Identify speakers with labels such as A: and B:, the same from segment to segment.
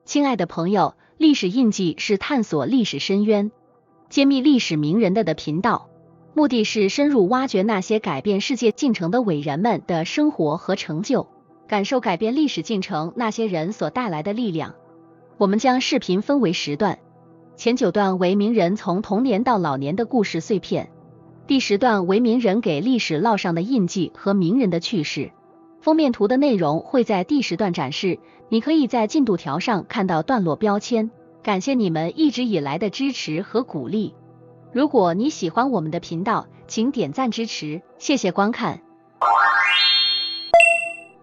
A: 亲爱的朋友，历史印记是探索历史深渊、揭秘历史名人的频道，目的是深入挖掘那些改变世界进程的伟人们的生活和成就，感受改变历史进程那些人所带来的力量。我们将视频分为10段，前9段为名人从童年到老年的故事碎片，第10段为名人给历史烙上的印记和名人的趣事。封面图的内容会在第10段展示，你可以在进度条上看到段落标签。感谢你们一直以来的支持和鼓励。如果你喜欢我们的频道，请点赞支持，谢谢观看。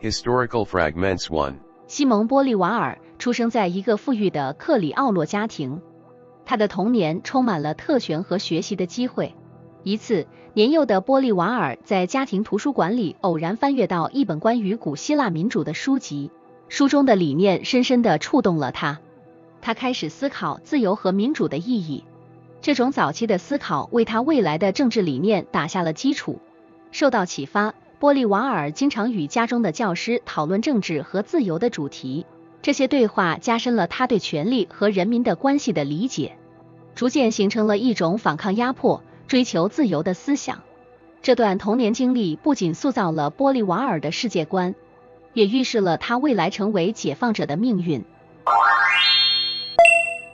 B: Historical Fragments 1。
A: 西蒙·波利瓦尔出生在一个富裕的克里奥洛家庭，他的童年充满了特权和学习的机会。一次，年幼的波利瓦尔在家庭图书馆里偶然翻阅到一本关于古希腊民主的书籍，书中的理念深深地触动了他。他开始思考自由和民主的意义，这种早期的思考为他未来的政治理念打下了基础。受到启发，波利瓦尔经常与家中的教师讨论政治和自由的主题，这些对话加深了他对权力和人民的关系的理解，逐渐形成了一种反抗压迫、追求自由的思想。这段童年经历不仅塑造了波利瓦尔的世界观，也预示了他未来成为解放者的命运。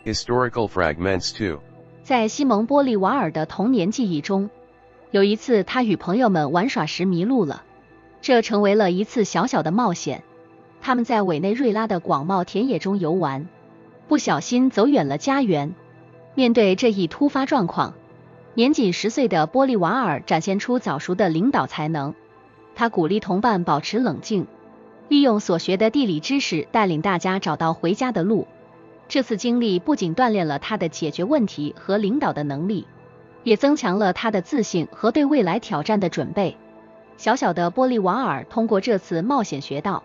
B: Historical Fragments 2。
A: 在西蒙·波利瓦尔的童年记忆中，有一次他与朋友们玩耍时迷路了，这成为了一次小小的冒险。他们在委内瑞拉的广袤田野中游玩，不小心走远了家园。面对这一突发状况，年仅10岁的波利瓦尔展现出早熟的领导才能。他鼓励同伴保持冷静，利用所学的地理知识带领大家找到回家的路。这次经历不仅锻炼了他的解决问题和领导的能力，也增强了他的自信和对未来挑战的准备。小小的波利瓦尔通过这次冒险学到，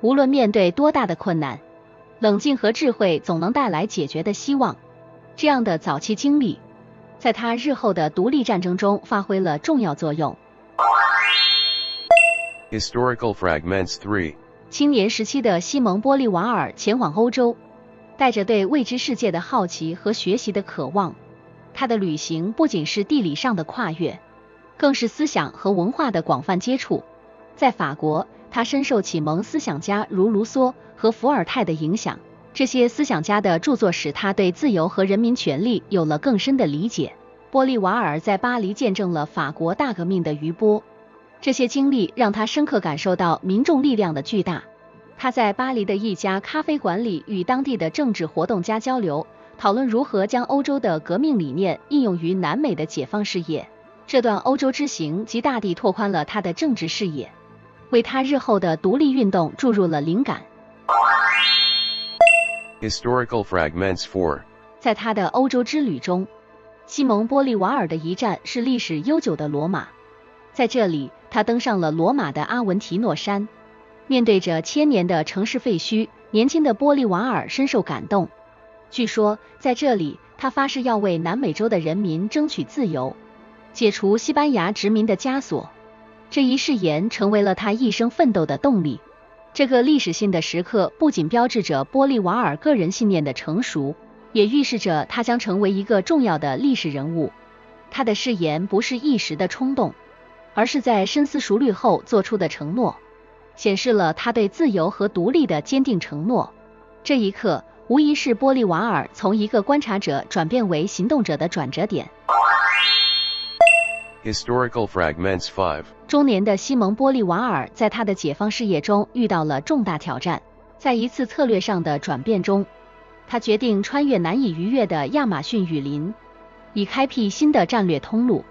A: 无论面对多大的困难，冷静和智慧总能带来解决的希望。这样的早期经历，在他日后的独立战争中发挥了重要作用。
B: Historical Fragments 3。
A: 青年时期的西蒙·波利瓦尔前往欧洲，带着对未知世界的好奇和学习的渴望。他的旅行不仅是地理上的跨越，更是思想和文化的广泛接触。在法国，他深受启蒙思想家如卢梭和伏尔泰的影响，这些思想家的著作使他对自由和人民权利有了更深的理解。波利瓦尔在巴黎见证了法国大革命的余波，这些经历让他深刻感受到民众力量的巨大。他在巴黎的一家咖啡馆里与当地的政治活动家交流，讨论如何将欧洲的革命理念应用于南美的解放事业。这段欧洲之行极大地拓宽了他的政治视野，为他日后的独立运动注入了灵感。
B: Historical Fragments 4。
A: 在他的欧洲之旅中，西蒙·波利瓦尔的一站是历史悠久的罗马。在这里，他登上了罗马的阿文提诺山。面对着千年的城市废墟，年轻的波利瓦尔深受感动。据说，在这里，他发誓要为南美洲的人民争取自由，解除西班牙殖民的枷锁。这一誓言成为了他一生奋斗的动力。这个历史性的时刻不仅标志着波利瓦尔个人信念的成熟，也预示着他将成为一个重要的历史人物。他的誓言不是一时的冲动，而是在深思熟虑后做出的承诺，显示了他对自由和独立的坚定承诺。这一刻无疑是波利瓦尔从一个观察者转变为行动者的转折点。
B: Historical Fragments 5。
A: 中年的西蒙·波利瓦尔在他的解放事业中遇到了重大挑战。在一次策略上的转变中，他决定穿越难以逾越的亚马逊雨林，以开辟新的战略通路。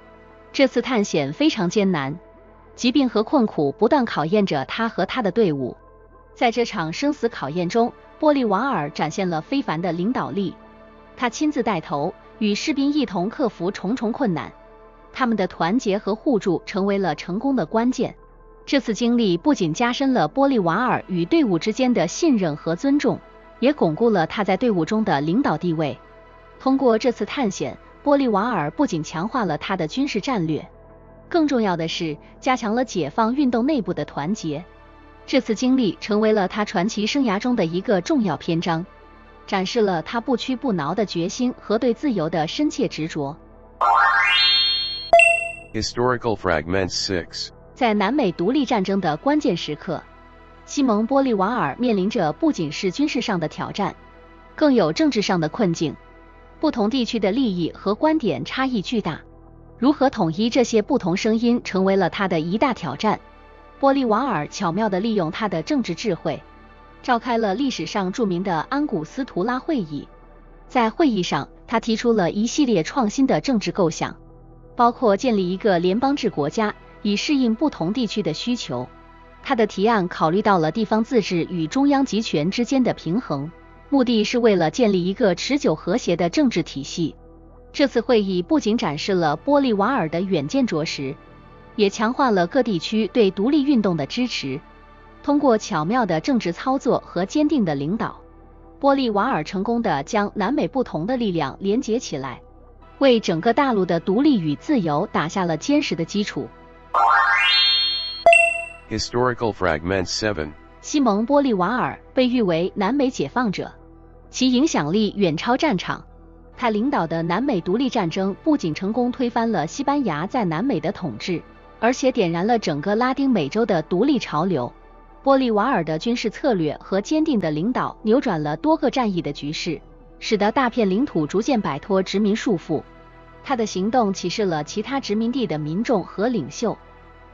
A: 这次探险非常艰难，疾病和困苦不断考验着他和他的队伍。在这场生死考验中，波利瓦尔展现了非凡的领导力。他亲自带头，与士兵一同克服重重困难。他们的团结和互助成为了成功的关键。这次经历不仅加深了波利瓦尔与队伍之间的信任和尊重，也巩固了他在队伍中的领导地位。通过这次探险，波利瓦尔不仅强化了他的军事战略，更重要的是加强了解放运动内部的团结。这次经历成为了他传奇生涯中的一个重要篇章。展示了他不屈不挠的决心和对自由的深切执着。
B: Historical Fragments 6.
A: 在南美独立战争的关键时刻，西蒙·玻利瓦尔面临着不仅是军事上的挑战，更有政治上的困境。不同地区的利益和观点差异巨大，如何统一这些不同声音成为了他的一大挑战。玻利瓦尔巧妙地利用他的政治智慧，召开了历史上著名的安古斯图拉会议。在会议上，他提出了一系列创新的政治构想，包括建立一个联邦制国家，以适应不同地区的需求。他的提案考虑到了地方自治与中央集权之间的平衡，目的是为了建立一个持久和谐的政治体系。这次会议不仅展示了玻利瓦尔的远见卓识，也强化了各地区对独立运动的支持。通过巧妙的政治操作和坚定的领导，玻利瓦尔成功地将南美不同的力量连结起来，为整个大陆的独立与自由打下了坚实的基础。
B: Historical Fragments 7.
A: 西蒙·玻利瓦尔被誉为南美解放者，其影响力远超战场。他领导的南美独立战争不仅成功推翻了西班牙在南美的统治，而且点燃了整个拉丁美洲的独立潮流。玻利瓦尔的军事策略和坚定的领导扭转了多个战役的局势，使得大片领土逐渐摆脱殖民束缚。他的行动启示了其他殖民地的民众和领袖，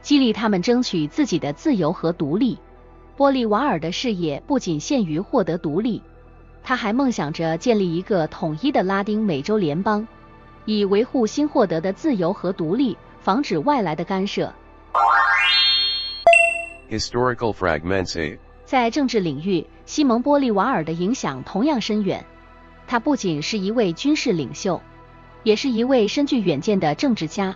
A: 激励他们争取自己的自由和独立。玻利瓦尔的事业不仅限于获得独立，他还梦想着建立一个统一的拉丁美洲联邦，以维护新获得的自由和独立，防止外来的干涉。
B: Historical Fragments 8.
A: 在政治领域，西蒙·玻利瓦尔的影响同样深远。他不仅是一位军事领袖，也是一位深具远见的政治家。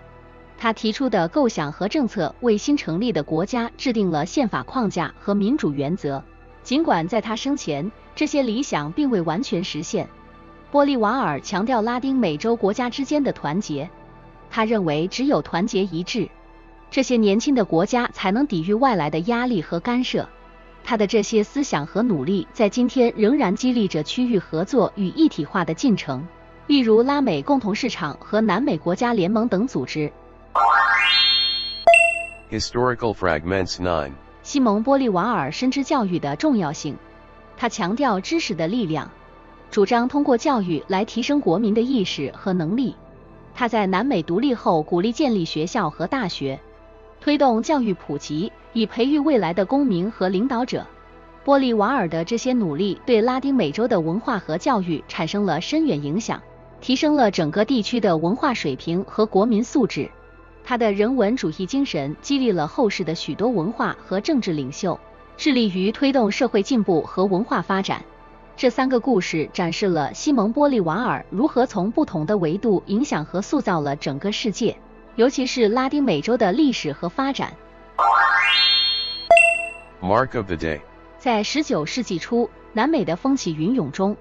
A: 他提出的构想和政策为新成立的国家制定了宪法框架和民主原则。尽管在他生前，这些理想并未完全实现，玻利瓦尔强调拉丁美洲国家之间的团结。他认为只有团结一致，这些年轻的国家才能抵御外来的压力和干涉。他的这些思想和努力在今天仍然激励着区域合作与一体化的进程，例如拉美共同市场和南美国家联盟等组织。
B: Historical Fragments 9.
A: 西蒙·玻利瓦尔深知教育的重要性，他强调知识的力量，主张通过教育来提升国民的意识和能力。他在南美独立后鼓励建立学校和大学，推动教育普及，以培育未来的公民和领导者。玻利瓦尔的这些努力对拉丁美洲的文化和教育产生了深远影响，提升了整个地区的文化水平和国民素质。他的人文主义精神激励了后世的许多文化和政治领袖，致力于推动社会进步和文化发展。这三个故事展示了西蒙·玻利瓦尔如何从不同的维度影响和塑造了整个世界，尤其是拉丁美洲的历史和发展。
B: Mark of the Day.
A: 在19世纪初，南美的风起云涌中，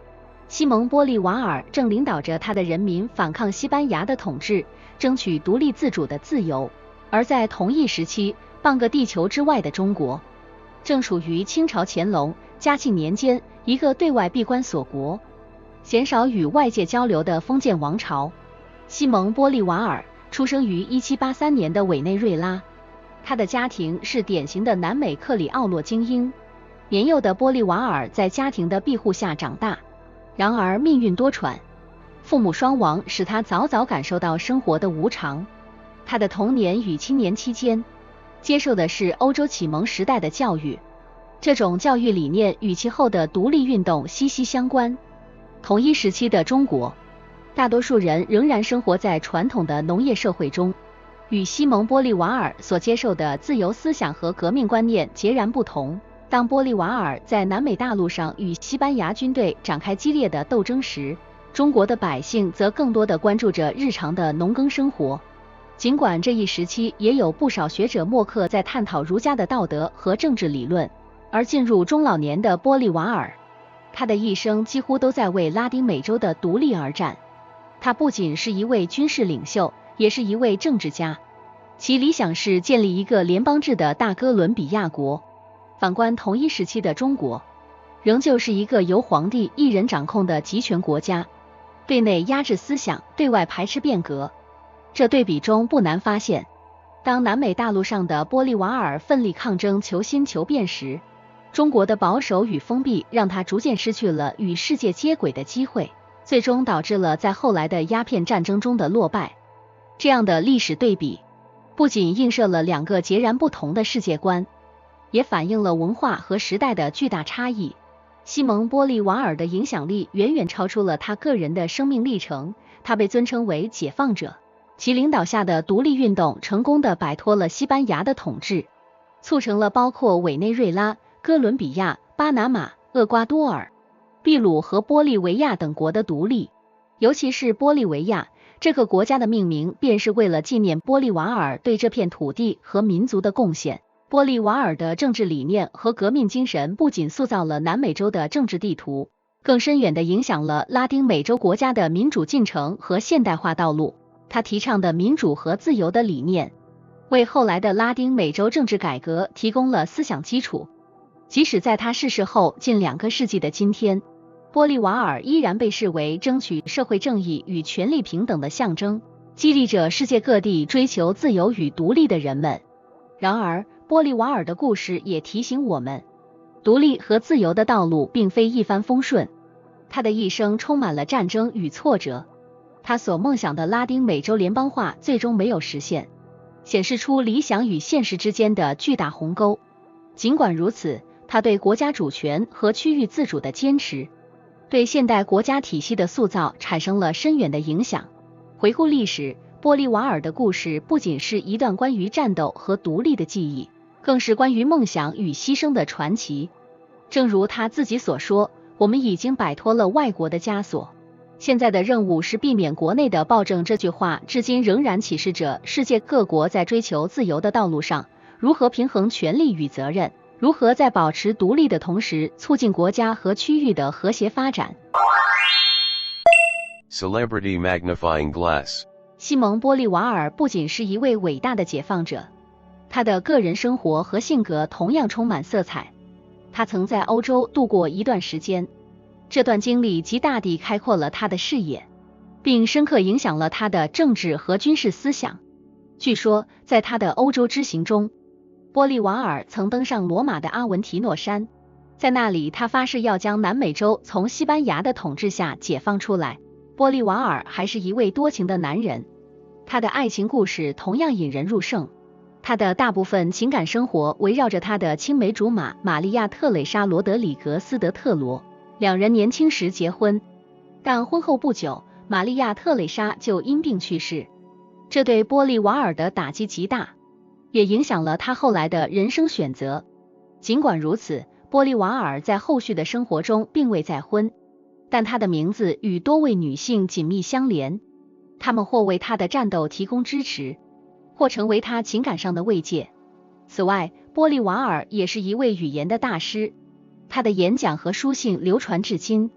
A: 西蒙·玻利瓦尔正领导着他的人民反抗西班牙的统治，争取独立自主的自由。而在同一时期，半个地球之外的中国，正处于清朝乾隆、嘉庆年间一个对外闭关锁国、鲜少与外界交流的封建王朝。西蒙·玻利瓦尔出生于1783年的委内瑞拉，他的家庭是典型的南美克里奥洛精英。年幼的玻利瓦尔在家庭的庇护下长大，然而命运多舛，父母双亡使他早早感受到生活的无常。他的童年与青年期间接受的是欧洲启蒙时代的教育，这种教育理念与其后的独立运动息息相关。同一时期的中国，大多数人仍然生活在传统的农业社会中，与西蒙·玻利瓦尔所接受的自由思想和革命观念截然不同。当玻利瓦尔在南美大陆上与西班牙军队展开激烈的斗争时，中国的百姓则更多地关注着日常的农耕生活。尽管这一时期也有不少学者墨客在探讨儒家的道德和政治理论，而进入中老年的玻利瓦尔，他的一生几乎都在为拉丁美洲的独立而战。他不仅是一位军事领袖，也是一位政治家，其理想是建立一个联邦制的大哥伦比亚国。反观同一时期的中国，仍旧是一个由皇帝一人掌控的集权国家，对内压制思想，对外排斥变革。这对比中不难发现，当南美大陆上的玻利瓦尔奋力抗争求新求变时，中国的保守与封闭让他逐渐失去了与世界接轨的机会，最终导致了在后来的鸦片战争中的落败。这样的历史对比不仅映射了两个截然不同的世界观，也反映了文化和时代的巨大差异。西蒙·玻利瓦尔的影响力远远超出了他个人的生命历程，他被尊称为解放者，其领导下的独立运动成功地摆脱了西班牙的统治，促成了包括委内瑞拉、哥伦比亚、巴拿马、厄瓜多尔、秘鲁和玻利维亚等国的独立。尤其是玻利维亚这个国家的命名，便是为了纪念玻利瓦尔对这片土地和民族的贡献。玻利瓦尔的政治理念和革命精神不仅塑造了南美洲的政治地图，更深远地影响了拉丁美洲国家的民主进程和现代化道路。他提倡的民主和自由的理念，为后来的拉丁美洲政治改革提供了思想基础。即使在他逝世后近2个世纪的今天，玻利瓦尔依然被视为争取社会正义与权利平等的象征，激励着世界各地追求自由与独立的人们。然而，玻利瓦尔的故事也提醒我们，独立和自由的道路并非一帆风顺，他的一生充满了战争与挫折，他所梦想的拉丁美洲联邦化最终没有实现，显示出理想与现实之间的巨大鸿沟。尽管如此，他对国家主权和区域自主的坚持，对现代国家体系的塑造产生了深远的影响。回顾历史，玻利瓦尔的故事不仅是一段关于战斗和独立的记忆，更是关于梦想与牺牲的传奇。正如他自己所说，我们已经摆脱了外国的枷锁，现在的任务是避免国内的暴政。这句话至今仍然启示着世界各国在追求自由的道路上，如何平衡权利与责任，如何在保持独立的同时促进国家和区域的和谐发展。
B: Celebrity Magnifying Glass。
A: 西蒙·玻利瓦尔不仅是一位伟大的解放者，他的个人生活和性格同样充满色彩。他曾在欧洲度过一段时间，这段经历极大地开阔了他的视野，并深刻影响了他的政治和军事思想。据说，在他的欧洲之行中，玻利瓦尔曾登上罗马的阿文提诺山，在那里他发誓要将南美洲从西班牙的统治下解放出来。玻利瓦尔还是一位多情的男人，他的爱情故事同样引人入胜。他的大部分情感生活围绕着他的青梅竹马玛利亚·特蕾莎·罗德里格斯·德特罗，两人年轻时结婚，但婚后不久，玛利亚·特蕾莎就因病去世，这对玻利瓦尔的打击极大，也影响了他后来的人生选择。尽管如此，玻利瓦尔在后续的生活中并未再婚，但他的名字与多位女性紧密相连，她们或为他的战斗提供支持，或成为他情感上的慰藉。此外，玻利瓦尔也是一位语言的大师，他的演讲和书信流传至今，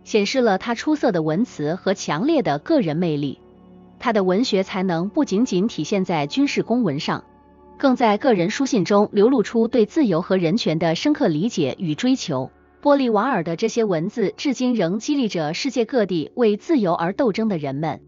A: 显示了他出色的文词和强烈的个人魅力。他的文学才能不仅仅体现在军事公文上，更在个人书信中流露出对自由和人权的深刻理解与追求。玻利瓦尔的这些文字至今仍激励着世界各地为自由而斗争的人们。